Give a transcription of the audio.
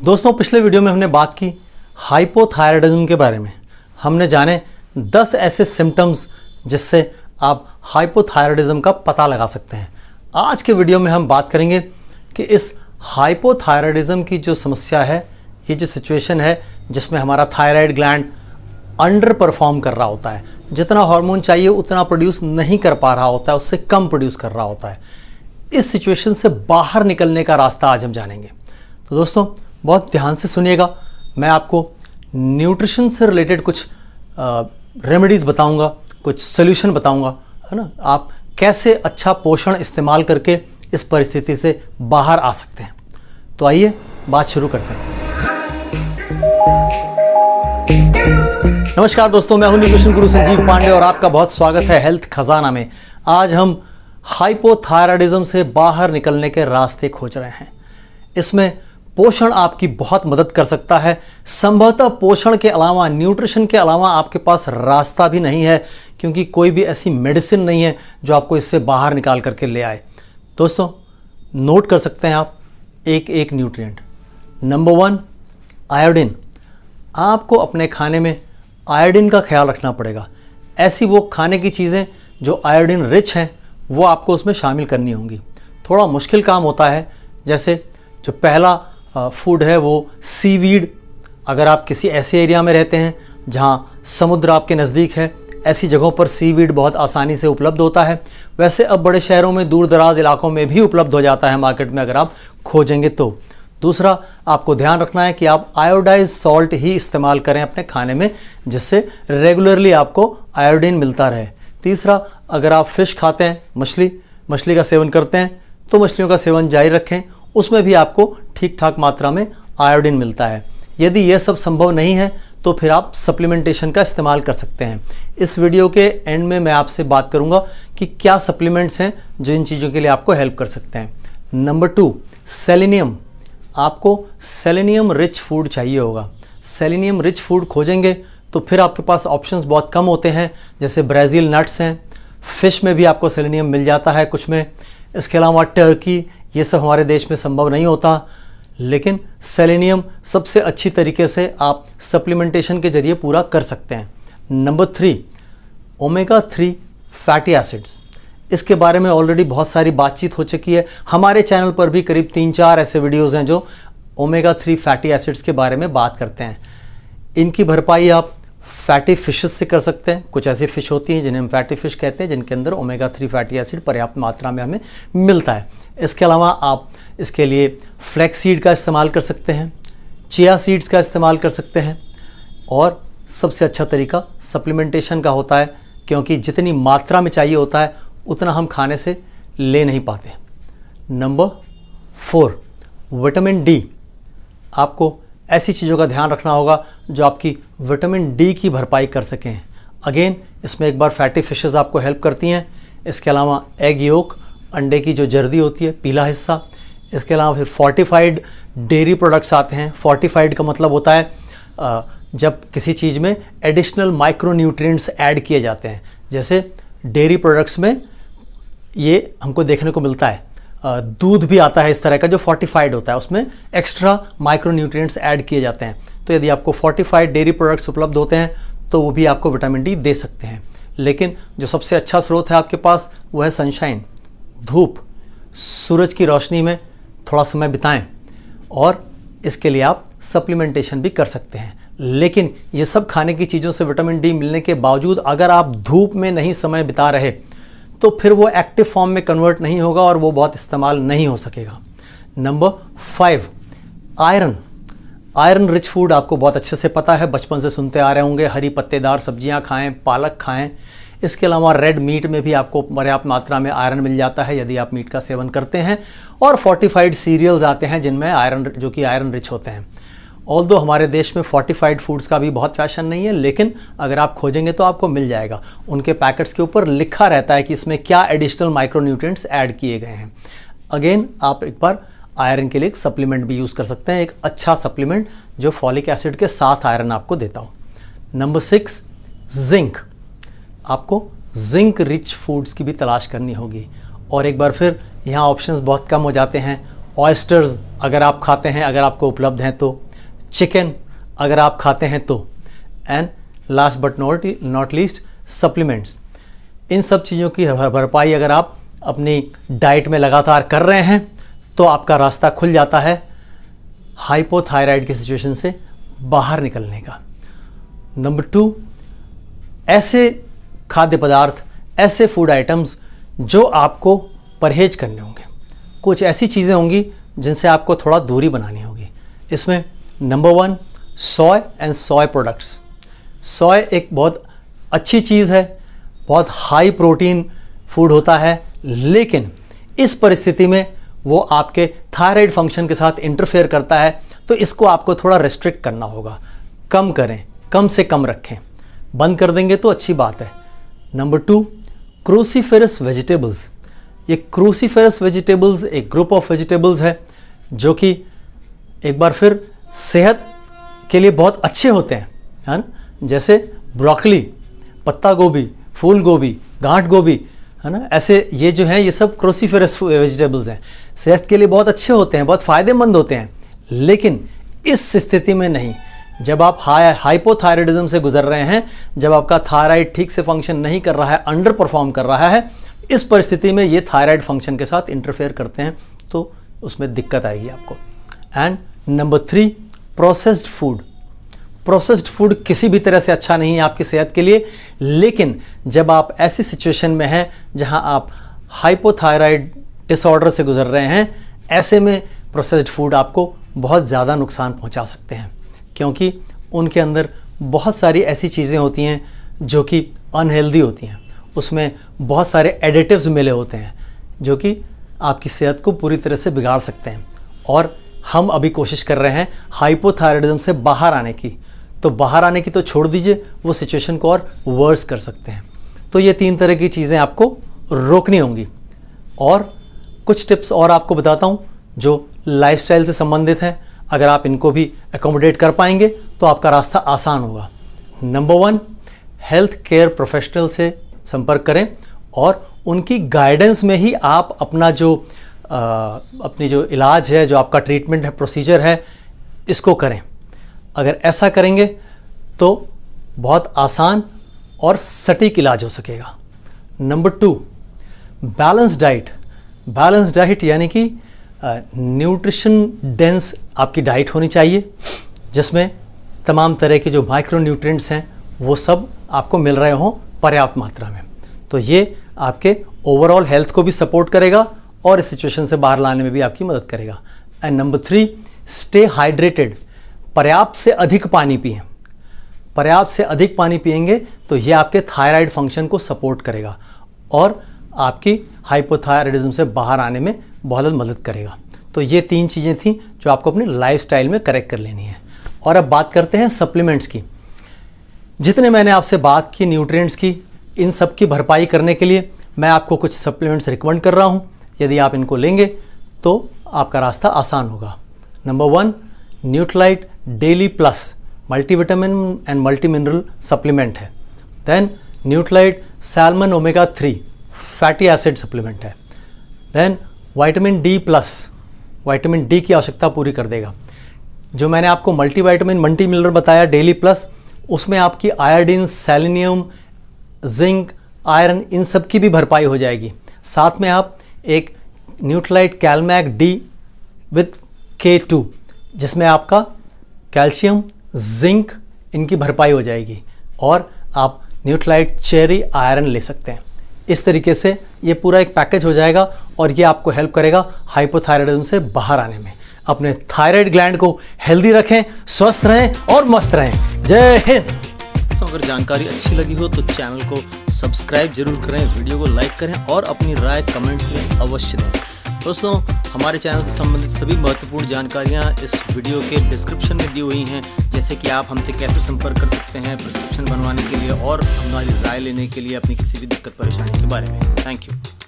दोस्तों, पिछले वीडियो में हमने बात की हाइपोथायराइडिज्म के बारे में। हमने जाने 10 ऐसे सिम्टम्स जिससे आप हाइपोथायराइडिज्म का पता लगा सकते हैं। आज के वीडियो में हम बात करेंगे कि इस हाइपोथायराइडिज्म की जो समस्या है, ये जो सिचुएशन है जिसमें हमारा थायराइड ग्लैंड अंडर परफॉर्म कर रहा होता है, जितना हार्मोन चाहिए उतना प्रोड्यूस नहीं कर पा रहा होता है, उससे कम प्रोड्यूस कर रहा होता है। इस सिचुएशन से बाहर निकलने का रास्ता आज हम जानेंगे। तो दोस्तों, बहुत ध्यान से सुनिएगा। मैं आपको न्यूट्रिशन से रिलेटेड कुछ रेमेडीज़ बताऊंगा, कुछ सोल्यूशन बताऊंगा, है ना। आप कैसे अच्छा पोषण इस्तेमाल करके इस परिस्थिति से बाहर आ सकते हैं। तो आइए बात शुरू करते हैं। नमस्कार दोस्तों, मैं हूं न्यूट्रिशन गुरु संजीव पांडे और आपका बहुत स्वागत है हेल्थ खजाना में। आज हम हाइपोथायराइडिज्म से बाहर निकलने के रास्ते खोज रहे हैं। इसमें पोषण आपकी बहुत मदद कर सकता है। संभवतः पोषण के अलावा, न्यूट्रिशन के अलावा आपके पास रास्ता भी नहीं है, क्योंकि कोई भी ऐसी मेडिसिन नहीं है जो आपको इससे बाहर निकाल करके ले आए। दोस्तों, नोट कर सकते हैं आप एक न्यूट्रिएंट। Number 1, iodine. आपको अपने खाने में आयोडीन का ख्याल रखना पड़ेगा। ऐसी वो खाने की चीज़ें जो आयोडीन रिच हैं वो आपको उसमें शामिल करनी होंगी। थोड़ा मुश्किल काम होता है। जैसे जो पहला फूड है वो सीवीड। अगर आप किसी ऐसे एरिया में रहते हैं जहाँ समुद्र आपके नज़दीक है, ऐसी जगहों पर सीवीड बहुत आसानी से उपलब्ध होता है। वैसे अब बड़े शहरों में, दूर दराज इलाकों में भी उपलब्ध हो जाता है मार्केट में, अगर आप खोजेंगे तो। दूसरा, आपको ध्यान रखना है कि आप आयोडाइज सॉल्ट ही इस्तेमाल करें अपने खाने में, जिससे रेगुलरली आपको आयोडीन मिलता रहे। तीसरा, अगर आप फ़िश खाते हैं, मछली का सेवन करते हैं, तो मछलियों का सेवन जारी रखें। उसमें भी आपको ठीक ठाक मात्रा में आयोडीन मिलता है। यदि यह सब संभव नहीं है तो फिर आप सप्लीमेंटेशन का इस्तेमाल कर सकते हैं। इस वीडियो के एंड में मैं आपसे बात करूंगा कि क्या सप्लीमेंट्स हैं जो इन चीज़ों के लिए आपको हेल्प कर सकते हैं। Number 2, selenium. आपको सेलेनियम रिच फूड चाहिए होगा। सेलेनियम रिच फूड खोजेंगे तो फिर आपके पास ऑप्शंस बहुत कम होते हैं। जैसे ब्राज़ील नट्स हैं, फ़िश में भी आपको सेलेनियम मिल जाता है कुछ में। इसके अलावा टर्की, ये सब हमारे देश में संभव नहीं होता, लेकिन सेलेनियम सबसे अच्छी तरीके से आप सप्लीमेंटेशन के जरिए पूरा कर सकते हैं। Number 3, omega 3 fatty acids. इसके बारे में ऑलरेडी बहुत सारी बातचीत हो चुकी है। हमारे चैनल पर भी करीब 3-4 ऐसे वीडियोस हैं जो ओमेगा 3 फैटी एसिड्स के बारे में बात करते हैं। इनकी भरपाई आप फैटी फिशेस से कर सकते हैं। कुछ ऐसी फ़िश होती हैं जिन्हें हम फैटी फ़िश कहते हैं, जिनके अंदर ओमेगा 3 फैटी एसिड पर्याप्त मात्रा में हमें मिलता है। इसके अलावा आप इसके लिए फ्लैक्स सीड का इस्तेमाल कर सकते हैं, चिया सीड्स का इस्तेमाल कर सकते हैं। और सबसे अच्छा तरीका सप्लीमेंटेशन का होता है, क्योंकि जितनी मात्रा में चाहिए होता है उतना हम खाने से ले नहीं पाते। Number 4, vitamin D. आपको ऐसी चीज़ों का ध्यान रखना होगा जो आपकी विटामिन डी की भरपाई कर सकें। अगेन, इसमें एक बार फैटी फिशेस आपको हेल्प करती हैं। इसके अलावा एग योक, अंडे की जो जर्दी होती है, पीला हिस्सा। इसके अलावा फिर फोर्टिफाइड डेयरी प्रोडक्ट्स आते हैं। फोर्टिफाइड का मतलब होता है जब किसी चीज़ में एडिशनल माइक्रो न्यूट्रिएंट्स ऐड किए जाते हैं। जैसे डेयरी प्रोडक्ट्स में ये हमको देखने को मिलता है। दूध भी आता है इस तरह का जो फोर्टिफाइड होता है, उसमें एक्स्ट्रा माइक्रो न्यूट्रिएंट्स ऐड किए जाते हैं। तो यदि आपको फोर्टिफाइड डेयरी प्रोडक्ट्स उपलब्ध होते हैं तो वो भी आपको विटामिन डी दे सकते हैं। लेकिन जो सबसे अच्छा स्रोत है आपके पास वो है सनशाइन, धूप, सूरज की रोशनी में थोड़ा समय बिताएं। और इसके लिए आप सप्लीमेंटेशन भी कर सकते हैं। लेकिन ये सब खाने की चीज़ों से विटामिन डी मिलने के बावजूद अगर आप धूप में नहीं समय बिता रहे तो फिर वो एक्टिव फॉर्म में कन्वर्ट नहीं होगा और वो बहुत इस्तेमाल नहीं हो सकेगा। Number 5, iron. Iron rich food आपको बहुत अच्छे से पता है, बचपन से सुनते आ रहे होंगे। हरी पत्तेदार सब्जियां खाएं, पालक खाएं। इसके अलावा रेड मीट में भी आपको पर्याप्त मात्रा में आयरन मिल जाता है यदि आप मीट का सेवन करते हैं। और फोर्टिफाइड सीरियल्स आते हैं जिनमें आयरन, जो कि आयरन रिच होते हैं। ऑल्दो हमारे देश में फोर्टिफाइड फूड्स का भी बहुत फैशन नहीं है, लेकिन अगर आप खोजेंगे तो आपको मिल जाएगा। उनके पैकेट्स के ऊपर लिखा रहता है कि इसमें क्या एडिशनल माइक्रोन्यूट्रिएंट्स ऐड किए गए हैं। अगेन, आप एक बार आयरन के लिए एक सप्लीमेंट भी यूज़ कर सकते हैं, एक अच्छा सप्लीमेंट जो फॉलिक एसिड के साथ आयरन आपको देता हो। Number 6, zinc. आपको जिंक रिच फूड्स की भी तलाश करनी होगी। और एक बार फिर यहाँ ऑप्शंस बहुत कम हो जाते हैं। ऑयस्टर्स अगर आप खाते हैं, अगर आपको उपलब्ध हैं तो, चिकन अगर आप खाते हैं तो, and last but not least supplements. इन सब चीज़ों की भरपाई अगर आप अपनी डाइट में लगातार कर रहे हैं तो आपका रास्ता खुल जाता है हाइपोथायराइड की सिचुएशन से बाहर निकलने का। नंबर 2, ऐसे खाद्य पदार्थ, ऐसे फूड आइटम्स जो आपको परहेज करने होंगे। कुछ ऐसी चीज़ें होंगी जिनसे आपको थोड़ा दूरी बनानी होगी। इसमें number 1, soy and soy products. Soy एक बहुत अच्छी चीज़ है, बहुत हाई प्रोटीन फूड होता है, लेकिन इस परिस्थिति में वो आपके थायराइड फंक्शन के साथ इंटरफेयर करता है, तो इसको आपको थोड़ा रेस्ट्रिक्ट करना होगा। कम करें, कम से कम रखें। बंद कर देंगे तो अच्छी बात है। Number 2, cruciferous vegetables. ये क्रूसीफेरस वेजिटेबल्स एक ग्रुप ऑफ वेजिटेबल्स है जो कि एक बार फिर सेहत के लिए बहुत अच्छे होते हैं, है ना। जैसे ब्रोकली, पत्ता गोभी, फूल गोभी, गांठ गोभी, है ना। ऐसे ये जो हैं ये सब क्रूसीफेरस वेजिटेबल्स हैं, सेहत के लिए बहुत अच्छे होते हैं, बहुत फ़ायदेमंद होते हैं। लेकिन इस स्थिति में नहीं, जब आप हाइपोथायराइडिज्म से गुजर रहे हैं, जब आपका थायराइड ठीक से फंक्शन नहीं कर रहा है, अंडर परफॉर्म कर रहा है, इस परिस्थिति में ये थायराइड फंक्शन के साथ इंटरफेयर करते हैं, तो उसमें दिक्कत आएगी आपको। And number 3, processed food. Processed food किसी भी तरह से अच्छा नहीं है आपकी सेहत के लिए, लेकिन जब आप ऐसी सिचुएशन में हैं जहां आप हाइपोथायराइड डिसऑर्डर से गुजर रहे हैं, ऐसे में प्रोसेस्ड फूड आपको बहुत ज़्यादा नुकसान पहुंचा सकते हैं, क्योंकि उनके अंदर बहुत सारी ऐसी चीज़ें होती हैं जो कि अनहेल्दी होती हैं। उसमें बहुत सारे एडिटिव्स मिले होते हैं जो कि आपकी सेहत को पूरी तरह से बिगाड़ सकते हैं। और हम अभी कोशिश कर रहे हैं हाइपोथायराइडिज्म से बाहर आने की, तो बाहर आने की तो छोड़ दीजिए, वो सिचुएशन को और वर्स कर सकते हैं। तो ये 3 तरह की चीज़ें आपको रोकनी होंगी। और कुछ टिप्स और आपको बताता हूँ जो लाइफस्टाइल से संबंधित हैं। अगर आप इनको भी एकोमोडेट कर पाएंगे तो आपका रास्ता आसान होगा। नंबर 1, हेल्थ केयर प्रोफेशनल से संपर्क करें और उनकी गाइडेंस में ही आप अपना जो अपनी जो इलाज है, जो आपका ट्रीटमेंट है, प्रोसीजर है, इसको करें। अगर ऐसा करेंगे तो बहुत आसान और सटीक इलाज हो सकेगा। Number 2, balance diet. Balance diet यानी कि न्यूट्रिशन डेंस आपकी डाइट होनी चाहिए, जिसमें तमाम तरह के जो माइक्रो न्यूट्रिएंट्स हैं वो सब आपको मिल रहे हों पर्याप्त मात्रा में। तो ये आपके ओवरऑल हेल्थ को भी सपोर्ट करेगा और इस सिचुएशन से बाहर लाने में भी आपकी मदद करेगा। And number 3, stay hydrated. पर्याप्त से अधिक पानी पिएं। पर्याप्त से अधिक पानी पिएंगे तो ये आपके थायराइड फंक्शन को सपोर्ट करेगा और आपकी हाइपोथायराइडिज्म से बाहर आने में बहुत मदद करेगा। तो ये 3 चीज़ें थी जो आपको अपनी लाइफस्टाइल में करेक्ट कर लेनी है। और अब बात करते हैं सप्लीमेंट्स की। जितने मैंने आपसे बात की न्यूट्रिएंट्स की, इन सब की भरपाई करने के लिए मैं आपको कुछ सप्लीमेंट्स रिकमेंड कर रहा हूँ। यदि आप इनको लेंगे तो आपका रास्ता आसान होगा। Number 1, Nutrilite daily plus multivitamin and multi mineral supplement है। Then Nutrilite salmon omega 3 fatty acid supplement है। Then vitamin D plus, vitamin D की आवश्यकता पूरी कर देगा। जो मैंने आपको मल्टीविटामिन मल्टी मिनरल बताया डेली प्लस, उसमें आपकी आयोडीन, सेलेनियम, जिंक, आयरन, इन सब की भी भरपाई हो जाएगी। साथ में आप एक न्यूट्रालाइट कैलमैक डी विथ K2, जिसमें आपका कैल्शियम, जिंक, इनकी भरपाई हो जाएगी और आप न्यूट्रालाइट चेरी आयरन ले सकते हैं। इस तरीके से ये पूरा एक पैकेज हो जाएगा और ये आपको हेल्प करेगा हाइपोथायराइडिज्म से बाहर आने में। अपने थायराइड ग्लैंड को हेल्दी रखें, स्वस्थ रहें और मस्त रहें। जय हिंद। तो अगर जानकारी अच्छी लगी हो तो चैनल को सब्सक्राइब जरूर करें, वीडियो को लाइक करें और अपनी राय कमेंट्स में अवश्य दें। दोस्तों, हमारे चैनल से संबंधित सभी महत्वपूर्ण जानकारियां इस वीडियो के डिस्क्रिप्शन में दी हुई हैं, जैसे कि आप हमसे कैसे संपर्क कर सकते हैं प्रिस्क्रिप्शन बनवाने के लिए और हमारी राय लेने के लिए अपनी किसी भी दिक्कत परेशानी के बारे में। Thank you.